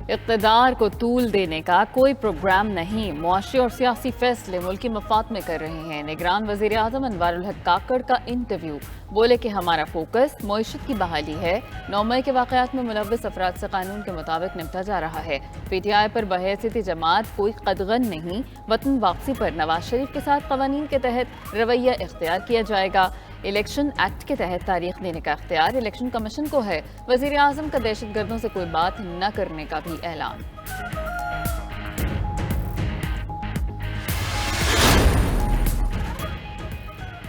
اقتدار کو طول دینے کا کوئی پروگرام نہیں، معاشی اور سیاسی فیصلے ملکی مفاد میں کر رہے ہیں۔ نگران وزیر اعظم انوار الحق کاکڑ کا انٹرویو، بولے کہ ہمارا فوکس معیشت کی بحالی ہے، 9 مئی کے واقعات میں ملوث افراد سے قانون کے مطابق نمٹا جا رہا ہے۔ پی ٹی آئی پر بحیثیت جماعت کوئی قدغن نہیں، وطن واپسی پر نواز شریف کے ساتھ قوانین کے تحت رویہ اختیار کیا جائے گا۔ الیکشن ایکٹ کے تحت تاریخ دینے کا اختیار الیکشن کمیشن کو ہے۔ وزیر اعظم کا دہشت گردوں سے کوئی بات نہ کرنے کا بھی اعلان۔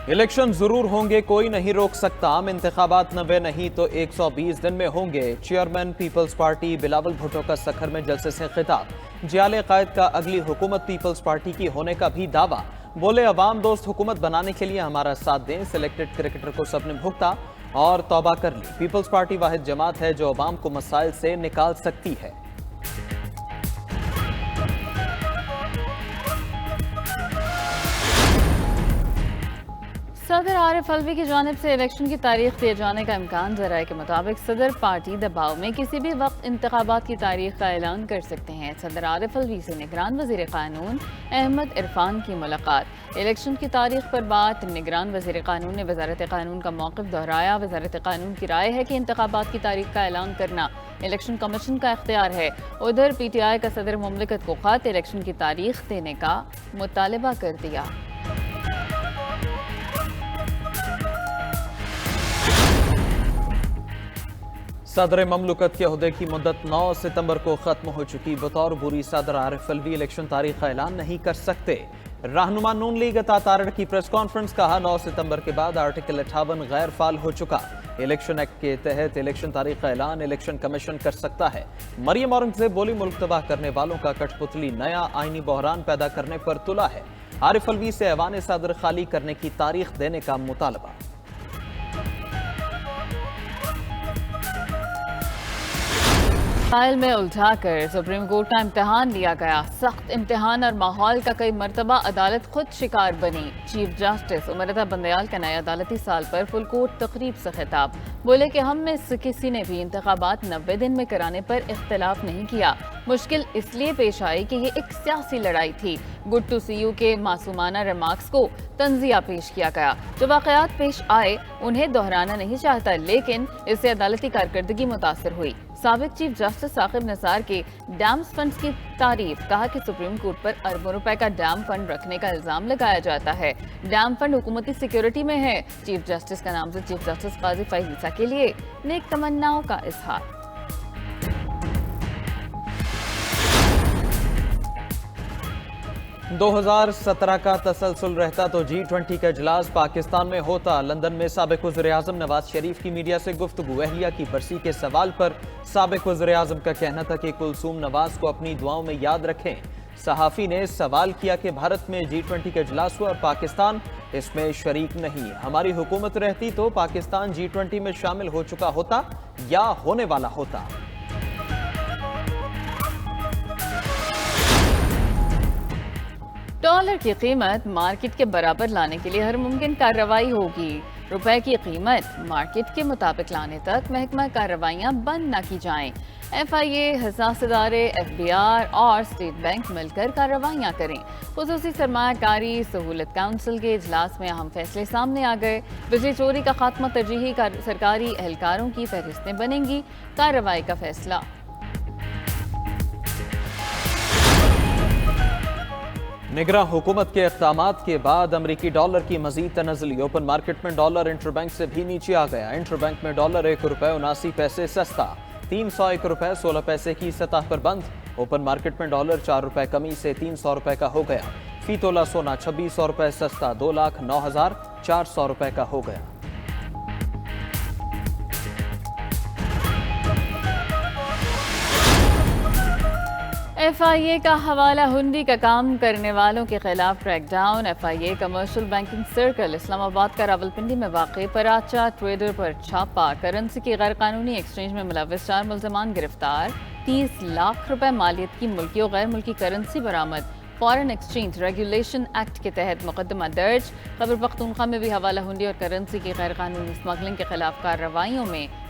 الیکشن ضرور ہوں گے، کوئی نہیں روک سکتا، عام انتخابات 90 نہیں تو 120 دن میں ہوں گے۔ چیئرمین پیپلز پارٹی بلاول بھٹو کا سکھر میں جلسے سے خطاب۔ جیال قائد کا اگلی حکومت پیپلز پارٹی کی ہونے کا بھی دعویٰ، بولے عوام دوست حکومت بنانے کے لیے ہمارا ساتھ دیں، سلیکٹڈ کرکٹر کو سب نے بھگتا اور توبہ کر لی۔ پیپلز پارٹی واحد جماعت ہے جو عوام کو مسائل سے نکال سکتی ہے۔ صدر عارف الوی کی جانب سے الیکشن کی تاریخ دیے جانے کا امکان ذرائع کے مطابق صدر پارٹی دباؤ میں کسی بھی وقت انتخابات کی تاریخ کا اعلان کر سکتے ہیں۔ صدر عارف الوی سے نگران وزیر قانون احمد عرفان کی ملاقات۔ الیکشن کی تاریخ پر بات، نگران وزیر قانون نے وزارت قانون کا موقف دہرایا۔ وزارت قانون کی رائے ہے کہ انتخابات کی تاریخ کا اعلان کرنا الیکشن کمیشن کا اختیار ہے۔ ادھر پی ٹی آئی کا صدر مملکت کو خط الیکشن کی تاریخ دینے کا مطالبہ کر دیا۔ صدر مملکت کے عہدے کی مدت 9 ستمبر کو ختم ہو چکی، بطور بوری صدر عارف الوی الیکشن تاریخ کا اعلان نہیں کر سکتے۔ رہنما نون لیگ عطا تارڑ کی پریس کانفرنس، کہا 9 ستمبر کے بعد آرٹیکل 58 غیر فعال ہو چکا۔ الیکشن ایکٹ کے تحت الیکشن تاریخ کا اعلان الیکشن کمیشن کر سکتا ہے۔ مریم اورنگزیب بولی ملک تباہ کرنے والوں کا کٹ پتلی نیا آئینی بحران پیدا کرنے پر تلا ہے۔ عارف الوی سے ایوان صدر خالی کرنے کی تاریخ دینے کا مطالبہ۔ فائل میں الجھا کر سپریم کورٹ کا امتحان لیا گیا۔ سخت امتحان اور ماحول کا کئی مرتبہ عدالت خود شکار بنی۔ چیف جسٹس عمر رضا بندیال کا نئے عدالتی سال پر فل کورٹ تقریب سے خطاب، بولے کہ ہم میں سے کسی نے بھی انتخابات 90 دن میں کرانے پر اختلاف نہیں کیا۔ مشکل اس لیے پیش آئی کہ یہ ایک سیاسی لڑائی تھی۔ گڈ ٹو سی یو کے معصومانہ ریمارکس کو تنزیہ پیش کیا گیا۔ جو واقعات پیش آئے انہیں دہرانا نہیں چاہتا، لیکن اس سے عدالتی کارکردگی متاثر ہوئی۔ سابق چیف جسٹس ثاقب نثار کے ڈیمز فنڈز کی تعریف، کہا کہ سپریم کورٹ پر اربوں روپے کا ڈیم فنڈ رکھنے کا الزام لگایا جاتا ہے۔ ڈیم فنڈ حکومتی سیکیورٹی میں ہے۔ چیف جسٹس کا نامزد چیف جسٹس قاضی فیض عیسیٰ کے لیے نیک تمناؤں کا اظہار۔ 2017 کا تسلسل رہتا تو G20 کا اجلاس پاکستان میں ہوتا۔ لندن میں سابق وزیر اعظم نواز شریف کی میڈیا سے گفتگو۔ اہلیہ کی برسی کے سوال پر سابق وزیر اعظم کا کہنا تھا کہ کلثوم نواز کو اپنی دعاؤں میں یاد رکھیں۔ صحافی نے سوال کیا کہ بھارت میں G20 کا اجلاس ہوا اور پاکستان اس میں شریک نہیں، ہماری حکومت رہتی تو پاکستان G20 میں شامل ہو چکا ہوتا یا ہونے والا ہوتا۔ ڈالر کی قیمت مارکیٹ کے برابر لانے کے لیے ہر ممکن کارروائی ہوگی۔ روپے کی قیمت مارکیٹ کے مطابق لانے تک محکمہ کارروائیاں بند نہ کی جائیں۔ ایف آئی اے، حساس ادارے، ایف بی آر اور اسٹیٹ بینک مل کر کارروائیاں کریں۔ خصوصی سرمایہ کاری سہولت کونسل کے اجلاس میں اہم فیصلے سامنے آ گئے۔ بجلی چوری کا خاتمہ ترجیحی سرکاری اہلکاروں کی فہرستیں بنیں گی۔ کارروائی کا فیصلہ۔ نگراں حکومت کے اقدامات کے بعد امریکی ڈالر کی مزید تنزلی۔ اوپن مارکیٹ میں ڈالر انٹر بینک سے بھی نیچے آ گیا۔ انٹر بینک میں ڈالر 1 روپے 79 پیسے سستا، 301 روپے 16 پیسے کی سطح پر بند۔ اوپن مارکیٹ میں ڈالر 4 روپے کمی سے 300 روپے کا ہو گیا۔ فی تولہ سونا 2600 روپے سستا، 2,09,400 روپے کا ہو گیا۔ ایف آئی اے کا حوالہ ہنڈی کا کام کرنے والوں کے خلاف crackdown. F I A commercial banking circle Islamabad کا راولپنڈی میں واقع پراچا ٹریڈر پر چھاپا۔ کرنسی کی غیر قانونی ایکسچینج میں ملوث 4 ملزمان گرفتار۔ 30 لاکھ روپے مالیت کی ملکی و غیر ملکی کرنسی برآمد۔ فارن ایکسچینج ریگولیشن ایکٹ کے تحت مقدمہ درج۔ خیبر پختونخوا میں بھی حوالہ ہنڈی اور کرنسی کی غیر قانونی اسمگلنگ کے خلاف کارروائیوں میں